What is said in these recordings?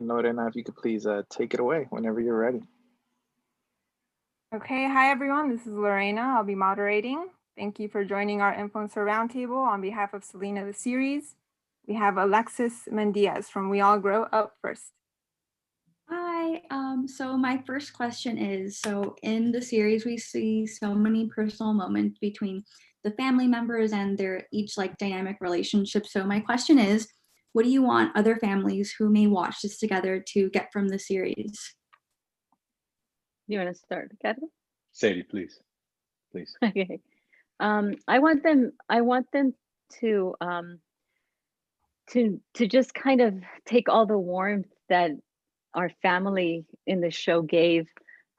Lorena, if you could please take it away whenever you're ready. Okay, hi everyone, this is Lorena. I'll be moderating. Thank you for joining our Influencer Roundtable on behalf of SELENA the series. We have Alexis Mendiaz from We All Grow up first. Hi, so my first question is, so in the series we see so many personal moments between the family members and their each like dynamic relationship. So my question is, what do you want other families who may watch this together to get from the series? You want to start, Ricardo? Seidy, please. Okay. I want them to just kind of take all the warmth that our family in the show gave.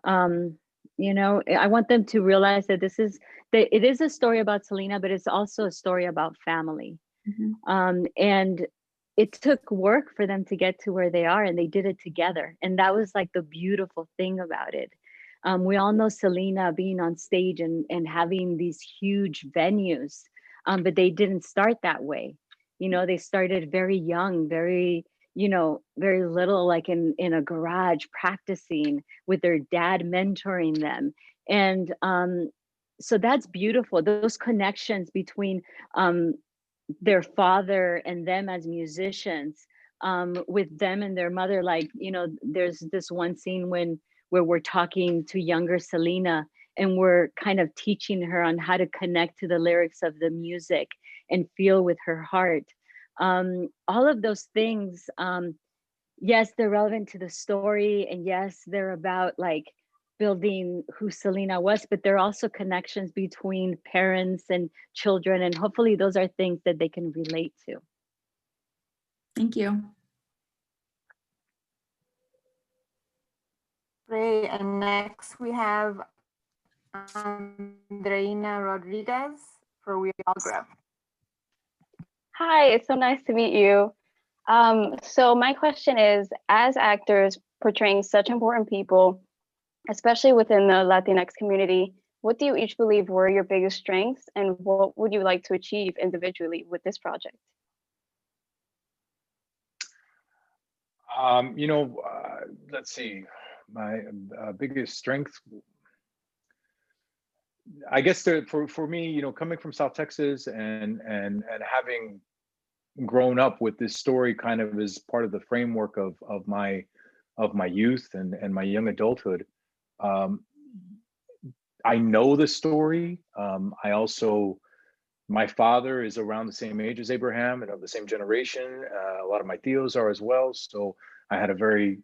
You know, I want them to realize that it is a story about SELENA, but it's also a story about family. Mm-hmm. And it took work for them to get to where they are, and they did it together. And that was like the beautiful thing about it. We all know SELENA being on stage and having these huge venues, but they didn't start that way. You know, they started very young, very little, like in a garage practicing with their dad mentoring them. And so that's beautiful. Those connections between their father and them as musicians, with them and their mother. Like, you know, there's this one scene where we're talking to younger SELENA and we're kind of teaching her on how to connect to the lyrics of the music and feel with her heart. All of those things, yes, they're relevant to the story, and yes, they're about like building who SELENA was, but there are also connections between parents and children, and hopefully those are things that they can relate to. Thank you. Great, and next we have Andreina Rodriguez for We All Grow. Hi, it's so nice to meet you. So my question is, as actors portraying such important people, especially within the Latinx community, what do you each believe were your biggest strengths, and what would you like to achieve individually with this project? Let's see, my biggest strength, I guess for me, you know, coming from South Texas and having grown up with this story kind of as part of the framework of my youth and my young adulthood. I know the story. My father is around the same age as Abraham and of the same generation. A lot of my tios are as well. So I had a very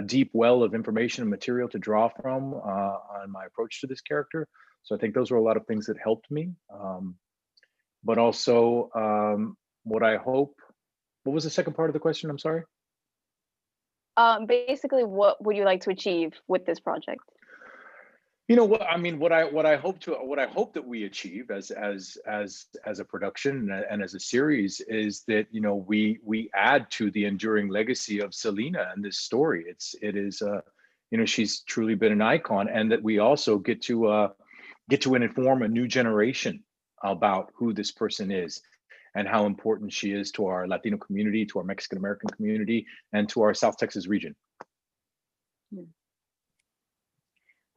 deep well of information and material to draw from on my approach to this character. So I think those were a lot of things that helped me. But also what was the second part of the question? I'm sorry. Basically, what would you like to achieve with this project? You know what I mean. What I hope that we achieve as a production and as a series is that, you know, we add to the enduring legacy of SELENA and this story. It is you know, she's truly been an icon, and that we also get to inform a new generation about who this person is and how important she is to our Latino community, to our Mexican American community, and to our South Texas region.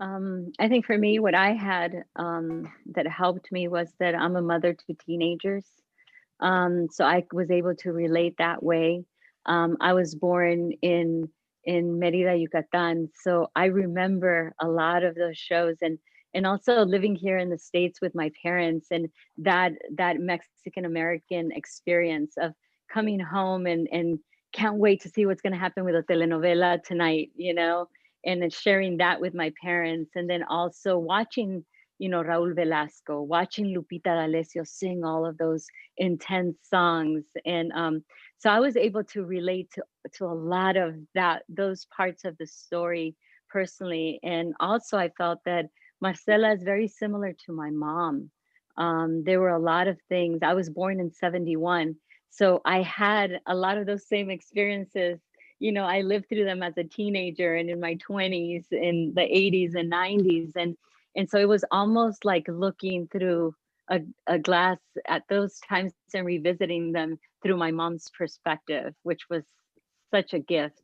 I think for me, what I had that helped me was that I'm a mother to teenagers. So I was able to relate that way. I was born in Merida, Yucatan. So I remember a lot of those shows, and also living here in the States with my parents, and that Mexican American experience of coming home and can't wait to see what's going to happen with a telenovela tonight, you know, and then sharing that with my parents. And then also watching, you know, Raul Velasco, watching Lupita D'Alessio sing all of those intense songs. And so I was able to relate to a lot of those parts of the story personally. And also I felt that Marcela is very similar to my mom. There were a lot of things. I was born in 1971. So I had a lot of those same experiences. You know, I lived through them as a teenager and in my 20s, in the 80s and 90s. And so it was almost like looking through a glass at those times and revisiting them through my mom's perspective, which was such a gift.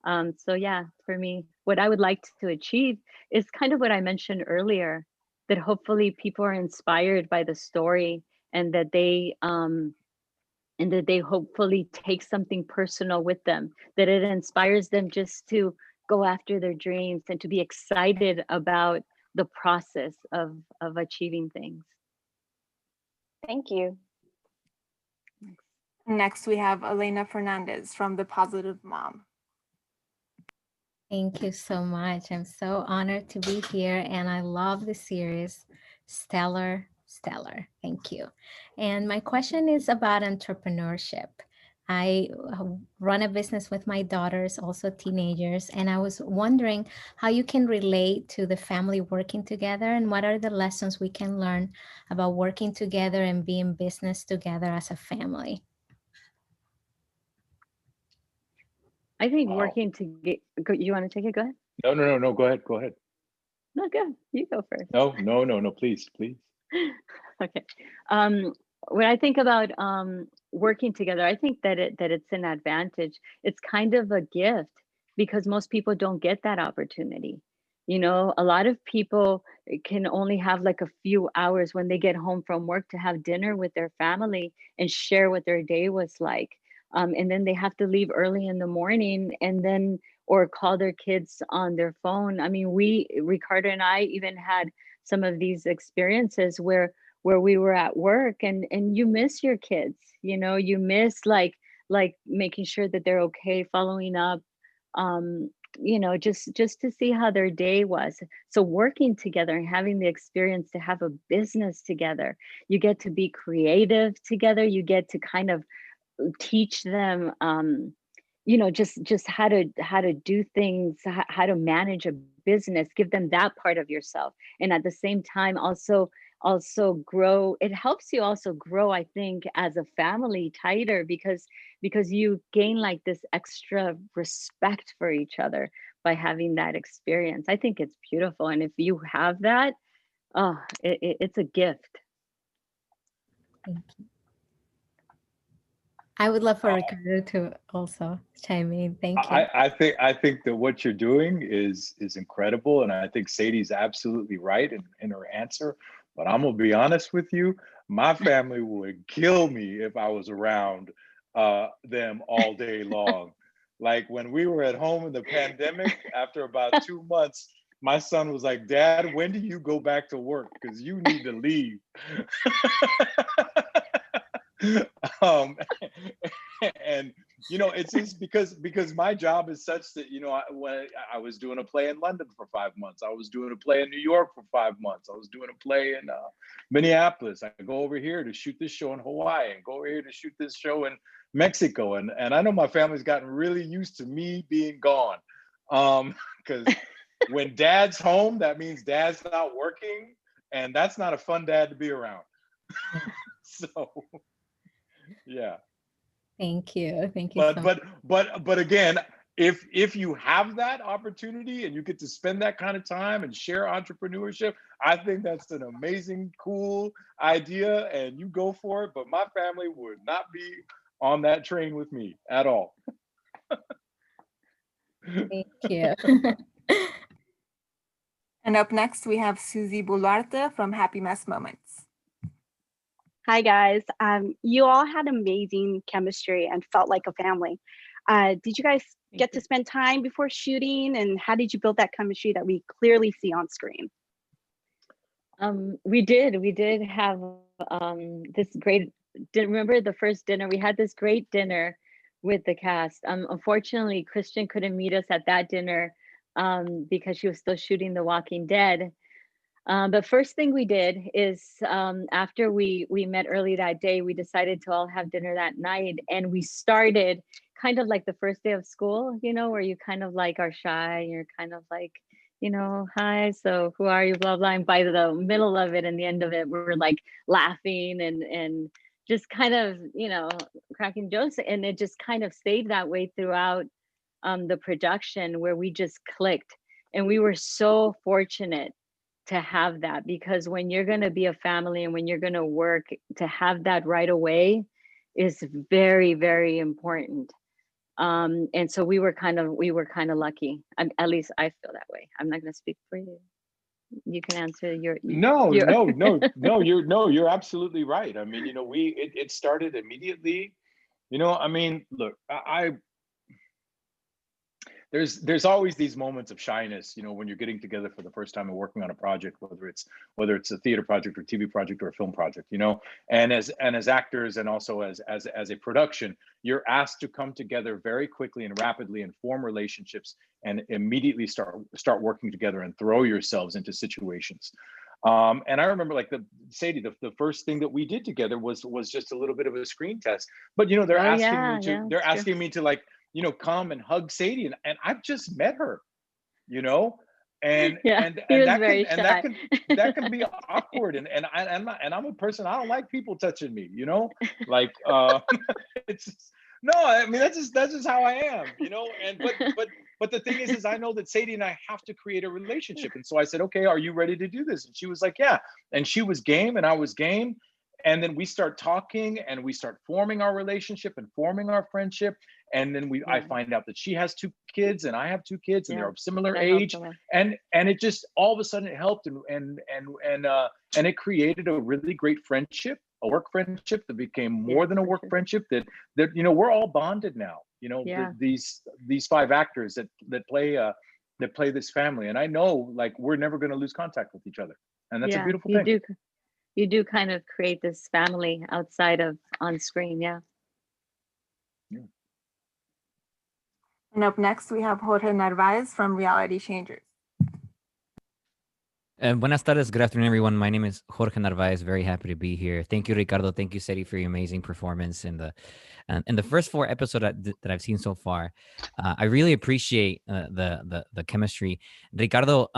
So yeah, for me, what I would like to achieve is kind of what I mentioned earlier, that hopefully people are inspired by the story, and that they hopefully take something personal with them, that it inspires them just to go after their dreams and to be excited about the process of achieving things. Thank you. Next, we have Elena Fernandez from The Positive Mom. Thank you so much. I'm so honored to be here, and I love the series. Stellar, stellar. Thank you. And my question is about entrepreneurship. I run a business with my daughters, also teenagers, and I was wondering how you can relate to the family working together, and what are the lessons we can learn about working together and being business together as a family. I think Wow. working to get, you want to take it? Go ahead. No. Go ahead. No, go. You go first. No. Please. Okay. When I think about working together, I think that it's an advantage. It's kind of a gift, because most people don't get that opportunity. You know, a lot of people can only have like a few hours when they get home from work to have dinner with their family and share what their day was like. And then they have to leave early in the morning, and then or call their kids on their phone. I mean, Ricardo and I even had some of these experiences where we were at work, and you miss your kids, you know, you miss like making sure that they're okay, following up, you know, just to see how their day was. So working together and having the experience to have a business together, you get to be creative together, you get to kind of teach them you know, just how to do things, how to manage a business, give them that part of yourself, and at the same time also grow. It helps you also grow, I think, as a family tighter, because you gain like this extra respect for each other by having that experience. I think it's beautiful, and if you have that, oh, it's a gift. Thank you. I would love for Ricardo to also chime in. Thank you. I think that what you're doing is incredible, and I think Seidy's absolutely right in her answer. But I'm gonna be honest with you, my family would kill me if I was around them all day long. Like when we were at home in the pandemic, after about 2 months, my son was like, "Dad, when do you go back to work? Because you need to leave." And you know, it's just because my job is such that, you know, when I was doing a play in London for 5 months, I was doing a play in New York for 5 months, I was doing a play in Minneapolis, I go over here to shoot this show in Hawaii, and go over here to shoot this show in Mexico, and I know my family's gotten really used to me being gone, because when dad's home, that means dad's not working, and that's not a fun dad to be around. So yeah. Thank you. Thank you But so much. but again, if you have that opportunity and you get to spend that kind of time and share entrepreneurship, I think that's an amazing, cool idea, and you go for it. But my family would not be on that train with me at all. Thank you. And up next, we have Susie Boullarte from Happy Mess Moments. Hi, guys. You all had amazing chemistry and felt like a family. Did you guys get to spend time before shooting, and how did you build that chemistry that we clearly see on screen? We did have this great, remember the first dinner? We had this great dinner with the cast. Unfortunately, Christian couldn't meet us at that dinner because she was still shooting The Walking Dead. But first thing we did is after we met early that day, we decided to all have dinner that night, and we started kind of like the first day of school, you know, where you kind of like are shy, you're kind of like, you know, hi, so who are you, blah, blah. And by the middle of it and the end of it, we were like laughing and just kind of, you know, cracking jokes. And it just kind of stayed that way throughout the production, where we just clicked. And we were so fortunate to have that, because when you're going to be a family and when you're going to work, to have that right away is very, very important. And so we were kind of lucky. At least I feel that way. I'm not going to speak for you. You can answer your. No, you're absolutely right. I mean, it started immediately. I mean, look, there's always these moments of shyness, when you're getting together for the first time and working on a project, whether it's a theater project or TV project or a film project, and as actors and also as a production, you're asked to come together very quickly and rapidly and form relationships and immediately start working together and throw yourselves into situations. And I remember, like, Seidy, the first thing that we did together was just a little bit of a screen test. But they're asking me to like, come and hug Seidy, and I've just met her, and that can be awkward, and I'm a person, I don't like people touching me, like it's just, no, I mean that's just how I am, and but the thing is I know that Seidy and I have to create a relationship, and so I said, okay, are you ready to do this? And she was like, yeah, and she was game and I was game. And then we start talking and we start forming our relationship and forming our friendship. And then I find out that she has 2 kids and I have 2 kids, and they're of similar age. And it just all of a sudden it helped, and it created a really great friendship, a work friendship that became more than a work friendship. That we're all bonded now. These 5 actors that play this family, and I know, like, we're never going to lose contact with each other, and that's a beautiful thing. You do kind of create this family outside of on screen. Yeah. And up next, we have Jorge Narvaez from Reality Changers. Buenas tardes. Good afternoon, everyone. My name is Jorge Narvaez. Very happy to be here. Thank you, Ricardo. Thank you, Seidy, for your amazing performance in the first 4 episodes that I've seen so far. I really appreciate the chemistry, Ricardo.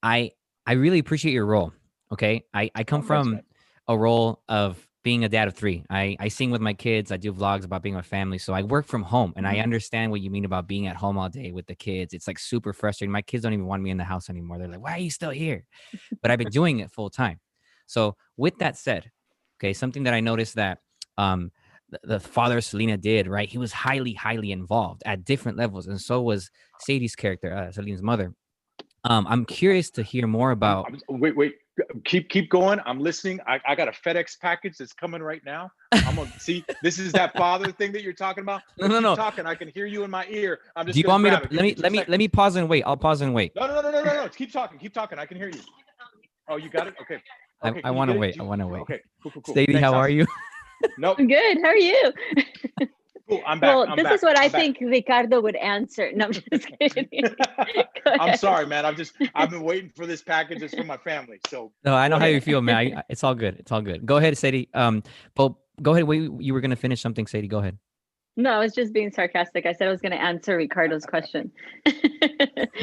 I really appreciate your role. Okay, I come from a role of being a dad of 3. I sing with my kids. I do vlogs about being with family. So I work from home, and I understand what you mean about being at home all day with the kids. It's like super frustrating. My kids don't even want me in the house anymore. They're like, why are you still here? But I've been doing it full time. So with that said, okay, something that I noticed that the father Selena did, right? He was highly, highly involved at different levels. And so was Seidy's character, Selena's mother. I'm curious to hear more about. Wait. Keep going. I'm listening. I got a FedEx package that's coming right now. I'm gonna see. This is that father thing that you're talking about. No. Talking. I can hear you in my ear. I'm just. Do you want me to let me pause and wait? I'll pause and wait. No. Keep talking. I can hear you. Oh, you got it. Okay. I want to wait. Okay. Cool. Seidy, Thanks, how are you? Nope. I'm good. How are you? Cool. I'm back. Well, this is what I think Ricardo would answer. No, I'm just kidding. I'm sorry, man. I've been waiting for this package. It's from my family. So no, I know how you feel, man. It's all good. Go ahead, Seidy. But go ahead. You were gonna finish something, Seidy. Go ahead. No, I was just being sarcastic. I said I was going to answer Ricardo's question,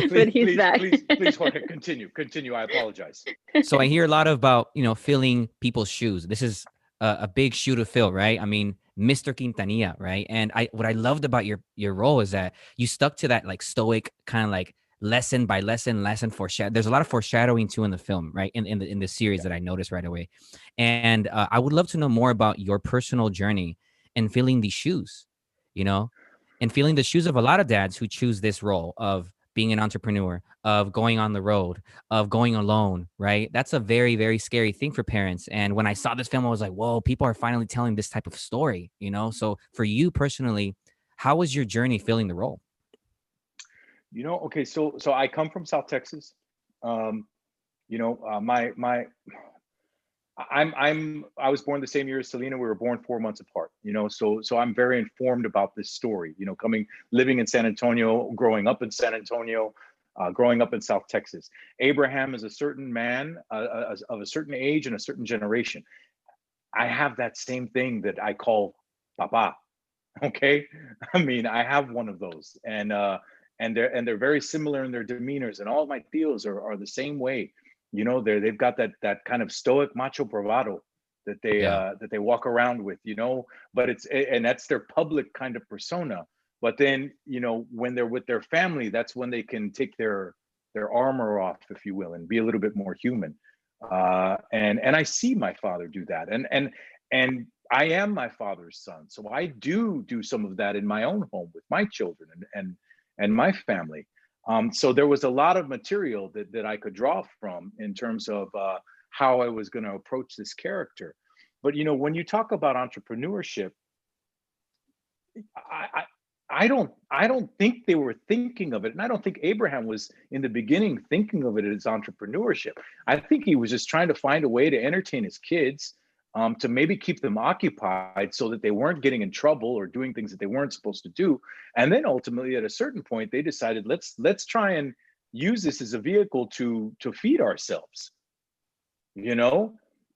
but he's back. Please, Jorge, continue. I apologize. So I hear a lot about filling people's shoes. This is a big shoe to fill, right? I mean, Mr. Quintanilla, right? And what I loved about your role is that you stuck to that like stoic kind of like lesson by lesson foreshadow. There's a lot of foreshadowing too in the film, right? In the series that I noticed right away. And I would love to know more about your personal journey in filling these shoes, and feeling the shoes of a lot of dads who choose this role of being an entrepreneur, of going on the road, of going alone, right? That's a very, very scary thing for parents. And when I saw this film, I was like, whoa, people are finally telling this type of story, So for you personally, how was your journey filling the role? Okay, so I come from South Texas. I was born the same year as Selena. We were born 4 months apart, so I'm very informed about this story, living in San Antonio, growing up in San Antonio, growing up in South Texas. Abraham is a certain man of a certain age and a certain generation. I have that same thing that I call Papa. Okay. I mean, I have one of those, and they're very similar in their demeanors, and all of my tios are the same way. They've got that kind of stoic macho bravado that they walk around with, but and that's their public kind of persona. But then, when they're with their family, that's when they can take their armor off, if you will, and be a little bit more human. And I see my father do that. And I am my father's son, so I do some of that in my own home with my children and my family. So there was a lot of material that I could draw from in terms of how I was going to approach this character. But you know, when you talk about entrepreneurship, I don't think they were thinking of it, and I don't think Abraham was in the beginning thinking of it as entrepreneurship. I think he was just trying to find a way to entertain his kids, to maybe keep them occupied so that they weren't getting in trouble or doing things that they weren't supposed to do. And then ultimately, at a certain point, they decided let's try and use this as a vehicle to feed ourselves. You know,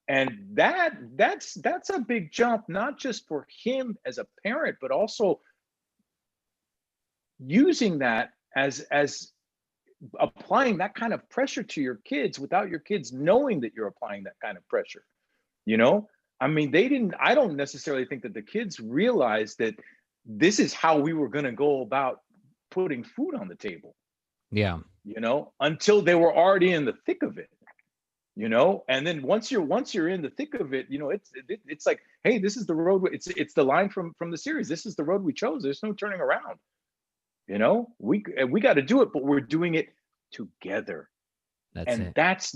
and that's a big jump, not just for him as a parent, but also using that as applying that kind of pressure to your kids without your kids knowing that you're applying that kind of pressure. You know, I mean, I don't necessarily think that the kids realized that this is how we were going to go about putting food on the table. Yeah. You know, until they were already in the thick of it. You know, and then once you're in the thick of it, you know, it's like, hey, this is the road. It's the line from the series. This is the road we chose. There's no turning around. You know, we got to do it, but we're doing it together. That's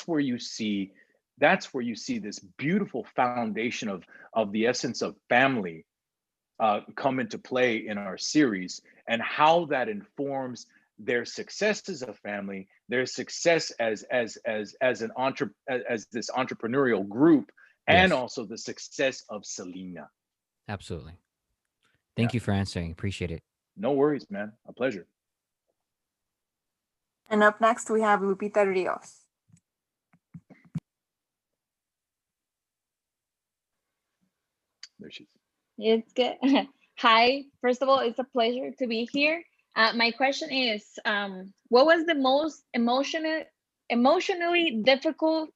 where you see this beautiful foundation of the essence of family come into play in our series, and how that informs their success as a family, their success as this entrepreneurial group, and also the success of SELENA. Absolutely. Thank you for answering. Appreciate it. No worries, man. A pleasure. And up next, we have Lupita Rios. There she is. It's good. Hi. First of all, it's a pleasure to be here. My question is, what was the most emotionally difficult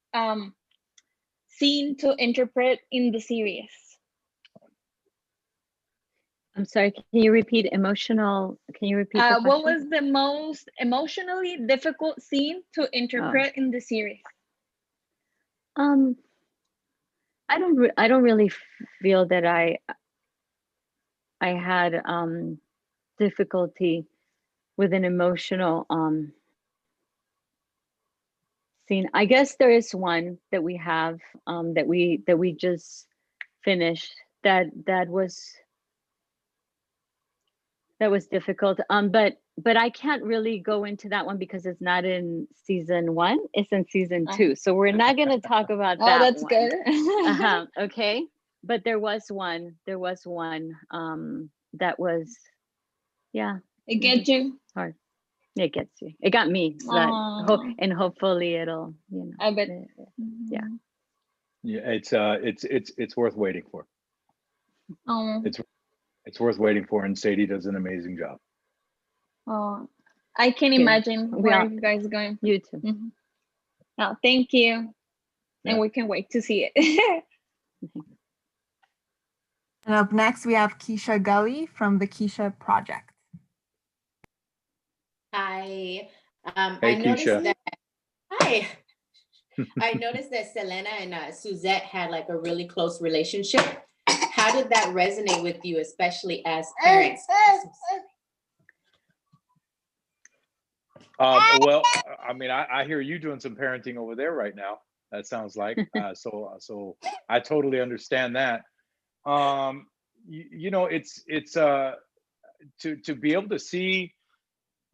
scene to interpret in the series? I'm sorry, can you repeat the question? What was the most emotionally difficult scene to interpret in the series? I don't really feel that I had difficulty with an emotional scene. I guess there is one that we have that we just finished that was difficult. But I can't really go into that one because it's not in season 1, it's in season 2. So we're not going to talk about that. Oh, that's one. good. Okay. But there was one that was, yeah. It gets you? Hard. It gets you. It got me. And hopefully it'll, you know. I bet. Yeah. Yeah, it's worth waiting for. Oh. It's worth waiting for, and Seidy does an amazing job. Oh, I can imagine where you guys are going. You too. Mm-hmm. Oh, thank you. Yeah. And we can wait to see it. And up next, we have Keisha Gully from the Keisha Project. Hi. Hey, I noticed Keisha. that. Hi. I noticed that Selena and Suzette had like a really close relationship. How did that resonate with you, especially as parents? Well, I mean, I hear you doing some parenting over there right now. That sounds like so. I totally understand that. You know, it's to be able to see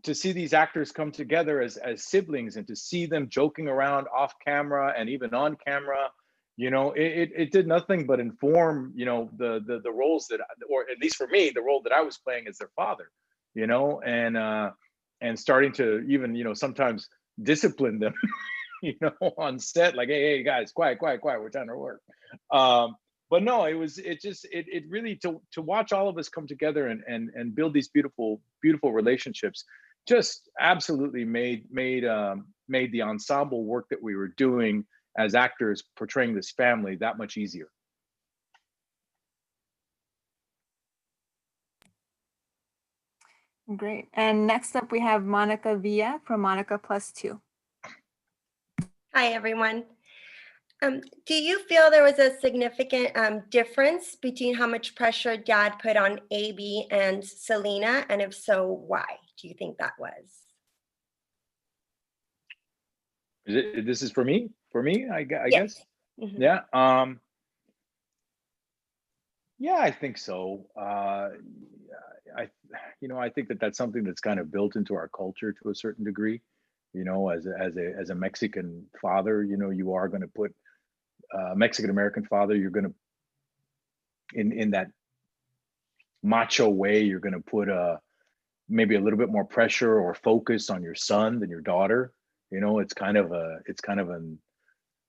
these actors come together as siblings, and to see them joking around off camera and even on camera. You know, it did nothing but inform, you know, the roles that, or at least for me, the role that I was playing as their father, you know, and starting to even, you know, sometimes discipline them, you know, on set, like, hey guys, quiet, we're trying to work. But no, it really to watch all of us come together and build these beautiful relationships just absolutely made the ensemble work that we were doing as actors portraying this family that much easier. Great. And next up, we have Monica Villa from Monica Plus 2. Hi, everyone. Do you feel there was a significant difference between how much pressure Dad put on AB and Selena? And if so, why do you think that was? This is for me? For me, I Yes. guess. Mhm. Yeah. Yeah, I think so. I think that that's something that's kind of built into our culture to a certain degree. As a Mexican father, you are going to put Mexican American father. You're going to in that macho way. You're going to put maybe a little bit more pressure or focus on your son than your daughter. It's kind of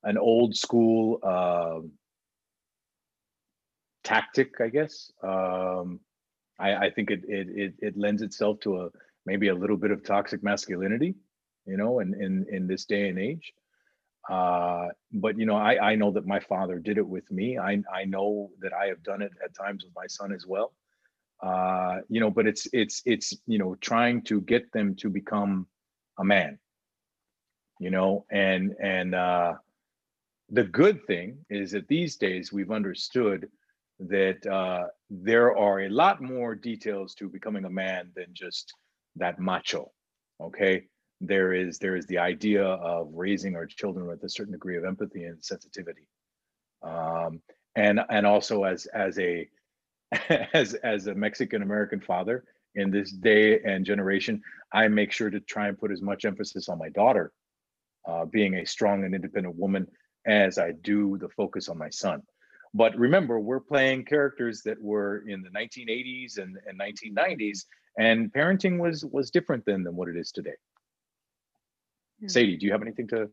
an old school tactic, I guess. I think it lends itself to maybe a little bit of toxic masculinity, in this day and age. But I know that my father did it with me. I know that I have done it at times with my son as well. But it's trying to get them to become a man. And the good thing is that these days we've understood that there are a lot more details to becoming a man than just that macho. Okay, there is the idea of raising our children with a certain degree of empathy and sensitivity, and also as a as a Mexican American father in this day and generation, I make sure to try and put as much emphasis on my daughter being a strong and independent woman as I do the focus on my son. But remember, we're playing characters that were in the 1980s and 1990s, and parenting was different than what it is today. Yeah. Seidy, do you have anything to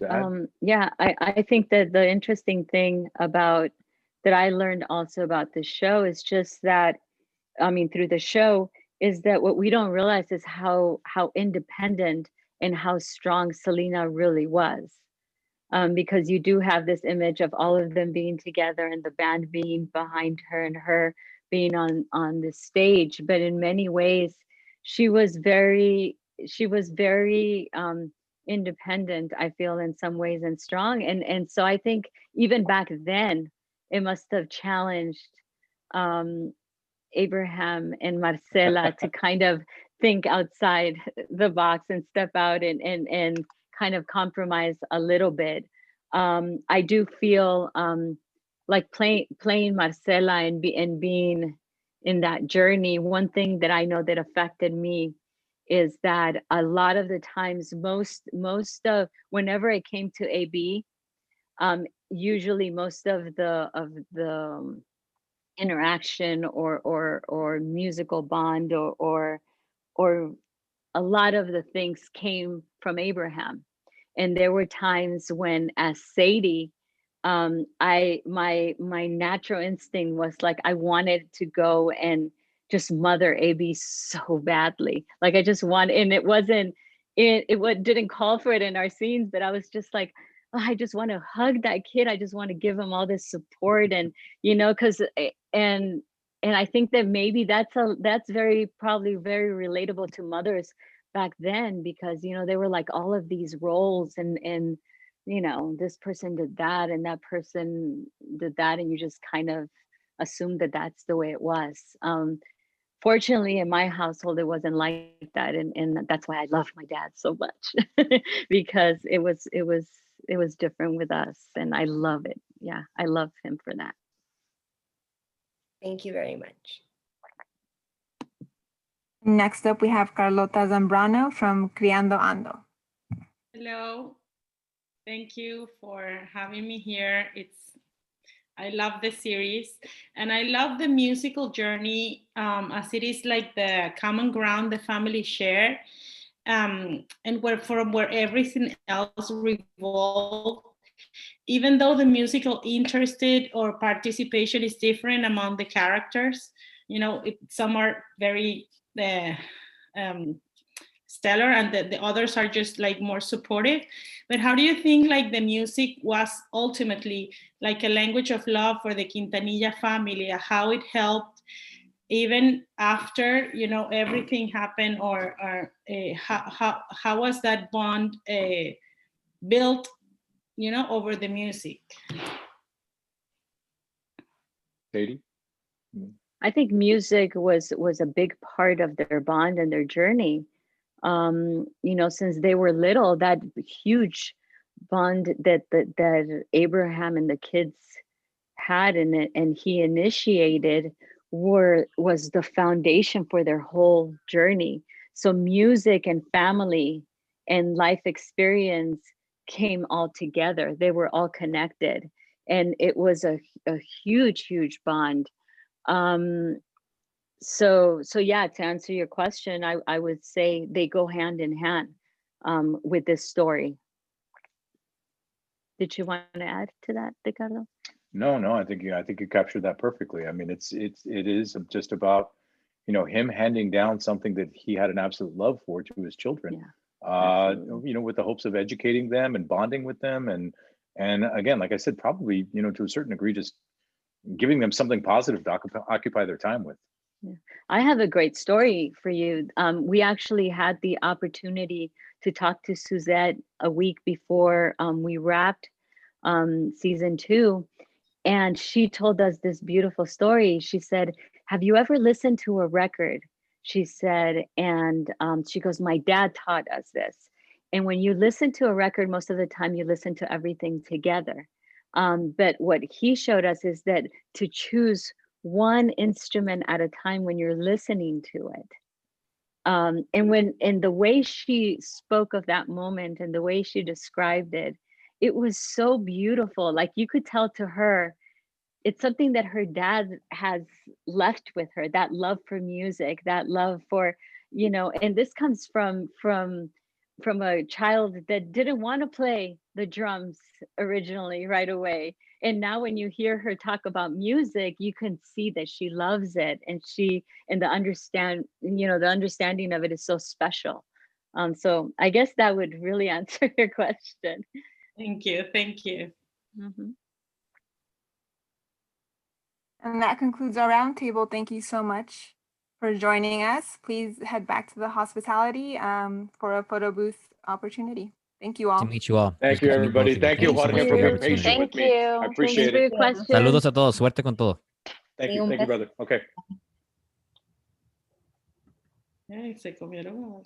add? Yeah, I think that the interesting thing about that I learned also about the show is just that, through the show, is that what we don't realize is how independent and how strong Selena really was. Because you do have this image of all of them being together and the band being behind her and her being on the stage. But in many ways, she was very independent, I feel, in some ways, and strong. And so I think even back then, it must have challenged Abraham and Marcela to kind of think outside the box and step out and kind of compromise a little bit. I do feel like playing Marcela and being in that journey. One thing that I know that affected me is that a lot of the times, most of whenever it came to AB, usually most of the interaction or musical bond or a lot of the things came from Abraham. And there were times when, as Seidy, my natural instinct was like I wanted to go and just mother AB so badly. Like I just want, and it wasn't, it didn't call for it in our scenes, but I was just like, oh, I just want to hug that kid. I just want to give him all this support, and because and I think that maybe that's probably very relatable to mothers back then, because they were like all of these roles and this person did that and that person did that, and you just kind of assumed that that's the way it was. Fortunately, in my household, it wasn't like that, and that's why I love my dad so much because it was different with us, and I love it. Yeah, I love him for that. Thank you very much. Next up, we have Carlota Zambrano from Criando Ando. Hello. Thank you for having me here. I love the series, and I love the musical journey, as it is like the common ground the family share, and from where everything else revolves. Even though the musical interest or participation is different among the characters, some are very stellar, and the others are just like more supportive. But how do you think like the music was ultimately like a language of love for the Quintanilla family, how it helped even after everything happened, or how was that bond built over the music. Seidy? I think music was a big part of their bond and their journey. Since they were little, that huge bond that Abraham and the kids had and he initiated was the foundation for their whole journey. So music and family and life experience came all together. They were all connected, and it was a huge bond. So yeah, to answer your question, I would say they go hand in hand with this story. Did you want to add to that, Ricardo? No, I think you captured that perfectly. I mean, it is just about, him handing down something that he had an absolute love for to his children. Yeah, with the hopes of educating them and bonding with them, and again, like I said, probably, to a certain degree, just giving them something positive to occupy their time with. Yeah. I have a great story for you. We actually had the opportunity to talk to Suzette a week before we wrapped season 2. And she told us this beautiful story. She said, have you ever listened to a record? She said, and she goes, my dad taught us this. And when you listen to a record, most of the time you listen to everything together. But what he showed us is that to choose one instrument at a time when you're listening to it. And the way she spoke of that moment and the way she described it, it was so beautiful. Like you could tell to her, it's something that her dad has left with her, that love for music, that love for, and this comes from a child that didn't want to play the drums originally right away. And now when you hear her talk about music, you can see that she loves it, and the understanding of it is so special. So I guess that would really answer your question. Thank you. Mm-hmm. And that concludes our roundtable. Thank you so much for joining us. Please head back to the hospitality for a photo booth opportunity. Thank you all. To meet you all. Thank you, everybody. Thank you, so much Jorge, for for the being opportunity. patient with Thank me. you. I appreciate Thanks it. for your question. Saludos a todos. Suerte con todo. Thank you, brother. Okay. Ay, se comieron.